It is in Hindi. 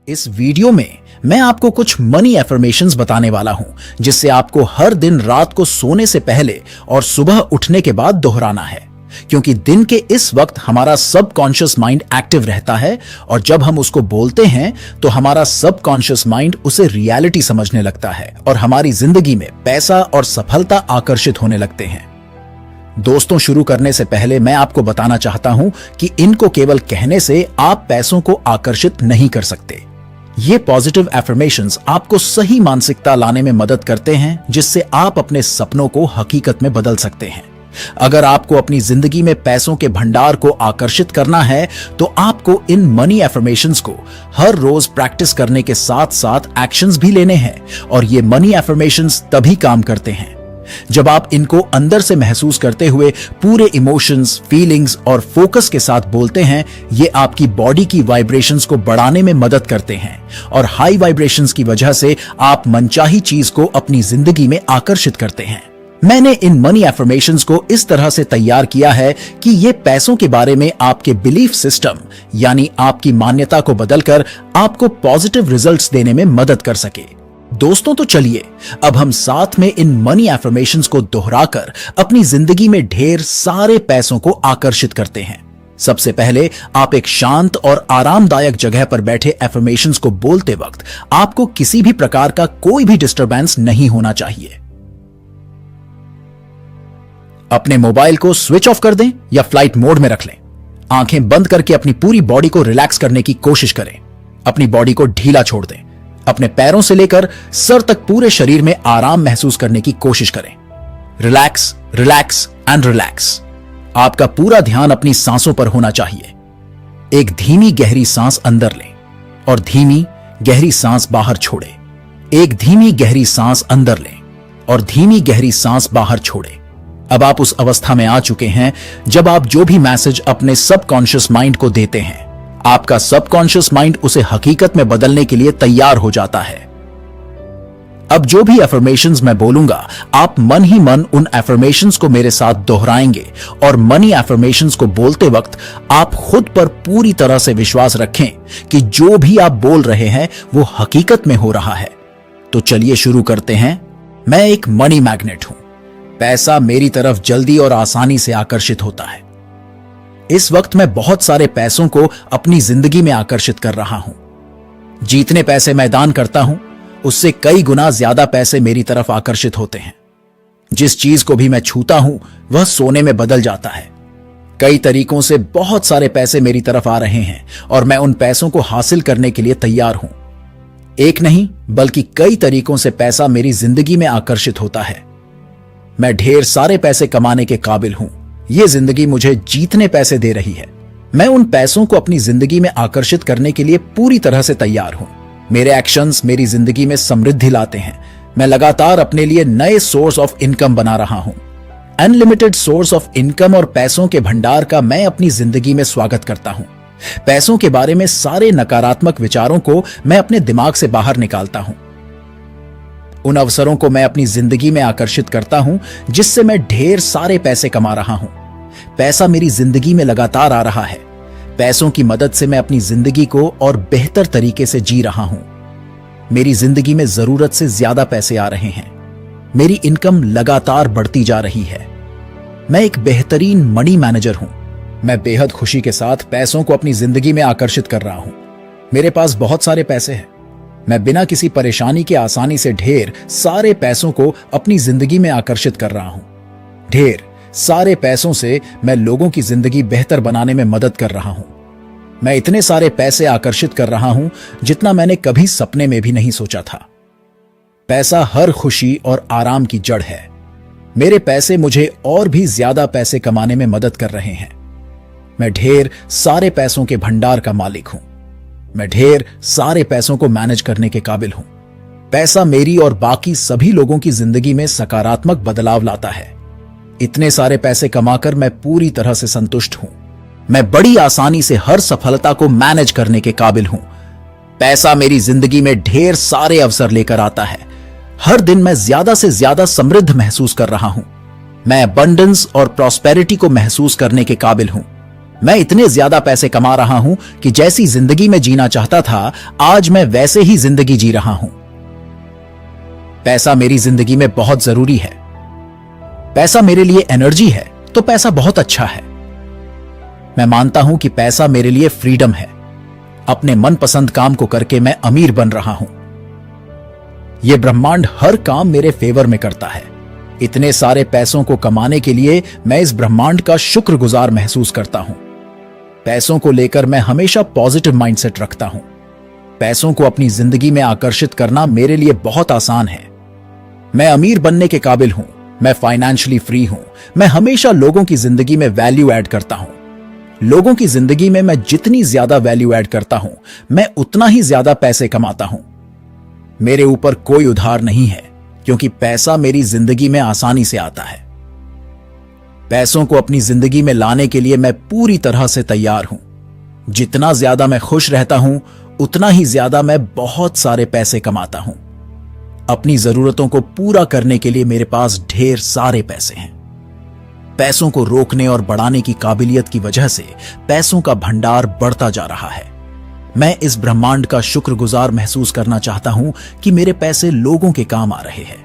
इस वीडियो में मैं आपको कुछ मनी एफर्मेशंस बताने वाला हूं जिससे आपको हर दिन रात को सोने से पहले और सुबह उठने के बाद दोहराना है, क्योंकि दिन के इस वक्त हमारा सबकॉन्शियस माइंड एक्टिव रहता है और जब हम उसको बोलते हैं तो हमारा सबकॉन्शियस माइंड उसे रियलिटी समझने लगता है और हमारी जिंदगी में पैसा और सफलता आकर्षित होने लगते हैं। दोस्तों, शुरू करने से पहले मैं आपको बताना चाहता हूं कि इनको केवल कहने से आप पैसों को आकर्षित नहीं कर सकते। ये पॉजिटिव एफर्मेशंस आपको सही मानसिकता लाने में मदद करते हैं, जिससे आप अपने सपनों को हकीकत में बदल सकते हैं। अगर आपको अपनी जिंदगी में पैसों के भंडार को आकर्षित करना है तो आपको इन मनी एफर्मेशंस को हर रोज प्रैक्टिस करने के साथ साथ एक्शंस भी लेने हैं, और ये मनी एफर्मेशंस तभी काम करते हैं जब आप इनको अंदर से महसूस करते हुए पूरे इमोशंस, फीलिंग्स और फोकस के साथ बोलते हैं। ये आपकी बॉडी की वाइब्रेशंस को बढ़ाने में मदद करते हैं और हाई वाइब्रेशंस की वजह से आप मनचाही चीज को अपनी जिंदगी में आकर्षित करते हैं। मैंने इन मनी एफर्मेशंस को इस तरह से तैयार किया है कि ये पैसों के बारे में आपके बिलीफ सिस्टम यानी आपकी मान्यता को बदलकर आपको पॉजिटिव रिजल्ट्स देने में मदद कर सके। दोस्तों, तो चलिए अब हम साथ में इन मनी एफर्मेशंस को दोहराकर अपनी जिंदगी में ढेर सारे पैसों को आकर्षित करते हैं। सबसे पहले आप एक शांत और आरामदायक जगह पर बैठे एफर्मेशंस को बोलते वक्त आपको किसी भी प्रकार का कोई भी डिस्टरबेंस नहीं होना चाहिए। अपने मोबाइल को स्विच ऑफ कर दें या फ्लाइट मोड में रख लें। आंखें बंद करके अपनी पूरी बॉडी को रिलैक्स करने की कोशिश करें। अपनी बॉडी को ढीला छोड़ दें। अपने पैरों से लेकर सर तक पूरे शरीर में आराम महसूस करने की कोशिश करें। Relax, relax and relax. आपका पूरा ध्यान अपनी सांसों पर होना चाहिए। एक धीमी गहरी सांस अंदर लें और धीमी गहरी सांस बाहर छोड़ें। एक धीमी गहरी सांस अंदर लें और धीमी गहरी सांस बाहर छोड़ें। अब आप उस अवस्था में आ चुके हैं जब आप जो भी मैसेज अपने सबकॉन्शियस माइंड को देते हैं, आपका सबकॉन्शियस माइंड उसे हकीकत में बदलने के लिए तैयार हो जाता है। अब जो भी एफर्मेशंस मैं बोलूंगा, आप मन ही मन उन एफर्मेशंस को मेरे साथ दोहराएंगे और मनी एफर्मेशंस को बोलते वक्त आप खुद पर पूरी तरह से विश्वास रखें कि जो भी आप बोल रहे हैं वो हकीकत में हो रहा है। तो चलिए शुरू करते हैं। मैं एक मनी मैग्नेट हूं। पैसा मेरी तरफ जल्दी और आसानी से आकर्षित होता है। इस वक्त मैं बहुत सारे पैसों को अपनी जिंदगी में आकर्षित कर रहा हूं। जितने पैसे मैं दान करता हूं, उससे कई गुना ज्यादा पैसे मेरी तरफ आकर्षित होते हैं। जिस चीज को भी मैं छूता हूं वह सोने में बदल जाता है। कई तरीकों से बहुत सारे पैसे मेरी तरफ आ रहे हैं और मैं उन पैसों को हासिल करने के लिए तैयार हूं। एक नहीं बल्कि कई तरीकों से पैसा मेरी जिंदगी में आकर्षित होता है। मैं ढेर सारे पैसे कमाने के काबिल हूं। यह जिंदगी मुझे जीतने पैसे दे रही है। मैं उन पैसों को अपनी जिंदगी में आकर्षित करने के लिए पूरी तरह से तैयार हूं। मेरे एक्शंस मेरी जिंदगी में समृद्धि लाते हैं। मैं लगातार अपने लिए नए सोर्स ऑफ इनकम बना रहा हूं। अनलिमिटेड सोर्स ऑफ इनकम और पैसों के भंडार का मैं अपनी जिंदगी में स्वागत करता हूं। पैसों के बारे में सारे नकारात्मक विचारों को मैं अपने दिमाग से बाहर निकालता हूं। उन अवसरों को मैं अपनी जिंदगी में आकर्षित करता हूं जिससे मैं ढेर सारे पैसे कमा रहा हूं। पैसा मेरी जिंदगी में लगातार आ रहा है। पैसों की मदद से मैं अपनी जिंदगी को और बेहतर तरीके से जी रहा हूं। मेरी जिंदगी में जरूरत से ज्यादा पैसे आ रहे हैं। मेरी इनकम लगातार बढ़ती जा रही है। मैं एक बेहतरीन मनी मैनेजर हूं। मैं बेहद खुशी के साथ पैसों को अपनी जिंदगी में आकर्षित कर रहा हूं। मेरे पास बहुत सारे पैसे हैं। मैं बिना किसी परेशानी के आसानी से ढेर सारे पैसों को अपनी जिंदगी में आकर्षित कर रहा हूं। ढेर सारे पैसों से मैं लोगों की जिंदगी बेहतर बनाने में मदद कर रहा हूं। मैं इतने सारे पैसे आकर्षित कर रहा हूं जितना मैंने कभी सपने में भी नहीं सोचा था। पैसा हर खुशी और आराम की जड़ है। मेरे पैसे मुझे और भी ज्यादा पैसे कमाने में मदद कर रहे हैं। मैं ढेर सारे पैसों के भंडार का मालिक हूं। मैं ढेर सारे पैसों को मैनेज करने के काबिल हूं। पैसा मेरी और बाकी सभी लोगों की जिंदगी में सकारात्मक बदलाव लाता है। इतने सारे पैसे कमाकर मैं पूरी तरह से संतुष्ट हूं। मैं बड़ी आसानी से हर सफलता को मैनेज करने के काबिल हूं। पैसा मेरी जिंदगी में ढेर सारे अवसर लेकर आता है। हर दिन मैं ज्यादा से ज्यादा समृद्ध महसूस कर रहा हूं। मैं अबंडेंस और प्रॉस्पेरिटी को महसूस करने के काबिल हूं। मैं इतने ज्यादा पैसे कमा रहा हूं कि जैसी जिंदगी में जीना चाहता था, आज मैं वैसे ही जिंदगी जी रहा हूं। पैसा मेरी जिंदगी में बहुत जरूरी है। पैसा मेरे लिए एनर्जी है, तो पैसा बहुत अच्छा है। मैं मानता हूं कि पैसा मेरे लिए फ्रीडम है। अपने मनपसंद काम को करके मैं अमीर बन रहा हूं। यह ब्रह्मांड हर काम मेरे फेवर में करता है। इतने सारे पैसों को कमाने के लिए मैं इस ब्रह्मांड का शुक्रगुजार महसूस करता हूं। पैसों को लेकर मैं हमेशा पॉजिटिव माइंडसेट रखता हूं। पैसों को अपनी जिंदगी में आकर्षित करना मेरे लिए बहुत आसान है। मैं अमीर बनने के काबिल हूं। मैं फाइनेंशियली फ्री हूं। मैं हमेशा लोगों की जिंदगी में वैल्यू ऐड करता हूं। लोगों की जिंदगी में मैं जितनी ज्यादा वैल्यू ऐड करता हूं, मैं उतना ही ज्यादा पैसे कमाता हूं। मेरे ऊपर कोई उधार नहीं है, क्योंकि पैसा मेरी जिंदगी में आसानी से आता है। पैसों को अपनी जिंदगी में लाने के लिए मैं पूरी तरह से तैयार हूं। जितना ज्यादा मैं खुश रहता हूं, उतना ही ज्यादा मैं बहुत सारे पैसे कमाता हूं। अपनी जरूरतों को पूरा करने के लिए मेरे पास ढेर सारे पैसे हैं। पैसों को रोकने और बढ़ाने की काबिलियत की वजह से पैसों का भंडार बढ़ता जा रहा है। मैं इस ब्रह्मांड का शुक्रगुजार महसूस करना चाहता हूं कि मेरे पैसे लोगों के काम आ रहे हैं।